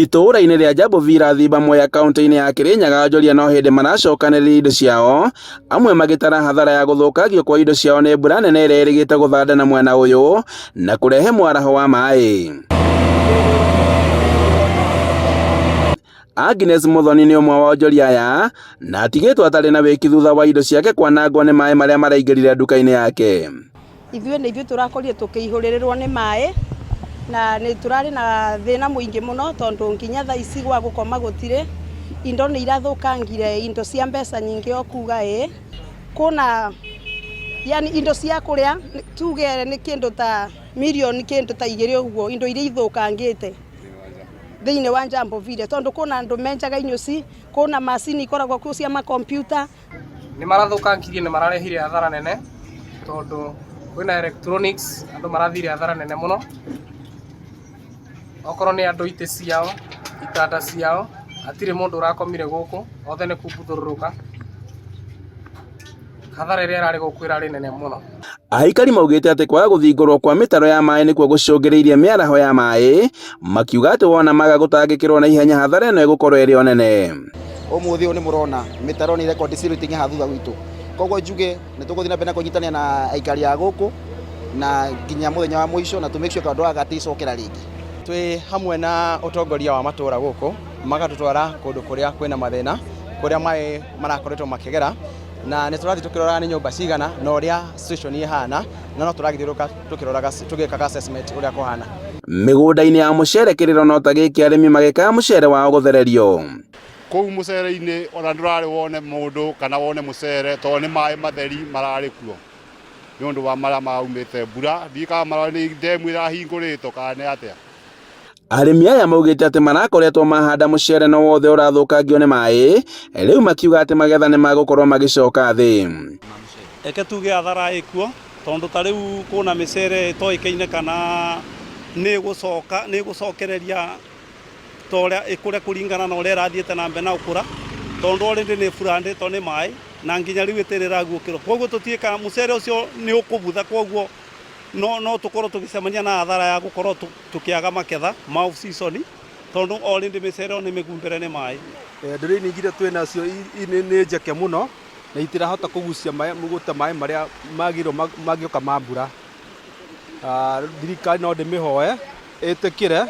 Itũũra-inĩ rĩa Njambũvira Thiba Mwea kaunti-inĩ ya Kirinyaga onjoria no hĩndĩ maracokanĩrĩria indo ciao, amwe magĩtara hathara ya gũthũkangio kwa indo ciao nĩ mbura nene ĩrĩa ĩrĩgĩte gũthandana mwena ũyũ na kũrehe mwaraho wa maĩ. Agnes Muthoni nĩ ũmwe wa onjoria aya na atigĩtwo atarĩ na wĩki thutha wa indo ciake kwanangwo nĩ maĩ marĩa maraingĩrire nduka-inĩ yake. Ithuĩ tũrakorire tũkĩihũrĩrĩrwo nĩ maĩ na nĩ turarĩ na thĩna mũingĩ mũno tondũ nginya thaa ici gwa gũkoma gũtirĩ, indo nĩ irathũkangire, indo cia mbeca nyingĩ o kuga kuna yani indo cia kũrĩa tuge nĩ kĩndũ ta mirioni kĩndũ ta 2 ũguo indo iria ithũkangĩte thĩinĩ wa Njambũvira tondũ kuna andũ menjaga inyuci, kuna macini ikoragwo kuo cia makompiuta nĩ marathũkangirie, nĩ mararehire hathara nene tondũ kwĩna electronics andũ marathire hathara nene mũno. Okorwo nĩ andũ itĩ ciao, itanda ciao, hatirĩ mũndũ ũrakomire gũkũ, othe nĩ kumbũthũrũka. Hathara ĩrĩa ĩrarĩ gũkũ ĩrarĩ nene mũno. Aikari maugĩte atĩ kwaga gũthingũrwo kwa mĩtaro ya maĩ nĩkuo gũcũngĩrĩirie mĩaraho ya maĩ, makiuga atĩ wona maga gũtangĩkĩrwo na ihenya hathara ĩno ĩgũkorwo ĩrĩ o nene. Ũmũthĩ ũyũ nĩ mũrona mĩtaro nĩ record cirating ha thutha witũ. Koguo njuge nĩ tũgũthiĩ na mbere na kũnyitania na aikari a gũkũ na nginya mũthenya wa mũico na tũmake sure andũ agaticokera rĩngĩ. Twĩ hamwe na ũtongoria wa matũũra gũkũ magatũtwara kũndũ kũrĩa kwĩna mathĩna, kũrĩa maĩ marakoretwo makĩgera, na nĩ tũrathiĩ tũkĩroraga nĩ nyũmba cigana na ũrĩa situation ihana, na no tũragĩthiũrũka tũgĩkaga assessment ũrĩa kũhana. Mĩgũnda-inĩ ya mũcere kĩrĩro no ta gĩkĩ arĩmi magĩkaga mũcere wao gũthererio. Kũu mũcere-inĩ ona ndũrarĩ wone mũndũ kana wone mũcere tondũ nĩ maĩ matheri mararĩ kuo nĩ ũndũ wa marĩa maumĩte mbura, ndikaga mararĩ nĩ ndemu ĩrahingũrĩtwo kana nĩ atĩa. Arĩmi aya maugĩte atĩ marakoretwo mahanda mũcere no wothe ũrathũkangio nĩ maĩ, rĩu makiuga atĩ magetha nĩ magũkorwo magĩcoka thĩ. Eke tuge hathara ĩkuo tondũ ta rĩu kuna mĩcere ĩtoĩkaine kana nĩ gũcokereria torĩa ĩkũre kũringana na ũrĩa ĩrathiĩte na mbere na ũkũra, tondũ already nĩ burandĩtwo nĩ maĩ na nginya rĩu ĩtĩrĩ ĩraguũkĩrwo, koguo tũtiĩkaga mũcere ũcio nĩ ũkũbutha, koguo no tũkorwo tũgĩcemania na hathara ya gũkorwo tũkĩaga maketha ma off season tondũ already mĩcere nĩ mĩgumbĩre nĩ maĩ. Ndũrĩ nyingĩ twĩ nacio nĩ njeke mũno na itirahota kũgucia gũte maĩ marĩa magĩrwo mangĩoka ma mbura. Thirikari no ndĩmĩhoe ĩtĩkĩre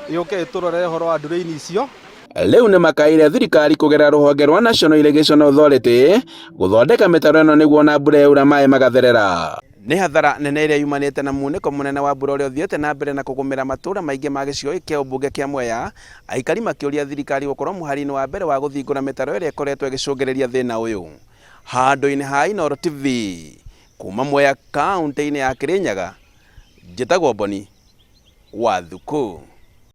yũke ĩtũrorere ũhoro wa ndũrĩ-inĩ icio. Rĩu nĩ makaire thirikari kũgerera rũhonge rwa National Irrigation Authority gũthondeka mĩtaro ĩno nĩguo na mbura yaura maĩ magatherera. Nĩ hathara nene ĩrĩa yumanĩte na munĩko mũnene wa mbura ũrĩa ũthiĩte na mbere na kũgũmĩra matũũra maingĩ ma gĩcigo kĩa ũmbunge kĩa Mwea, aikari makĩũria thirikari gũkorwo mũhari-inĩ wa mbere wa gũthingũra mĩtaro ĩrĩa ĩkoretwo ĩgĩcũngĩrĩria thĩna ũyũ. Handũ-inĩ ha Inooro TV kuma Mwea kaunti-inĩ ya Kirinyaga, njĩtagwo Boni Wathuku.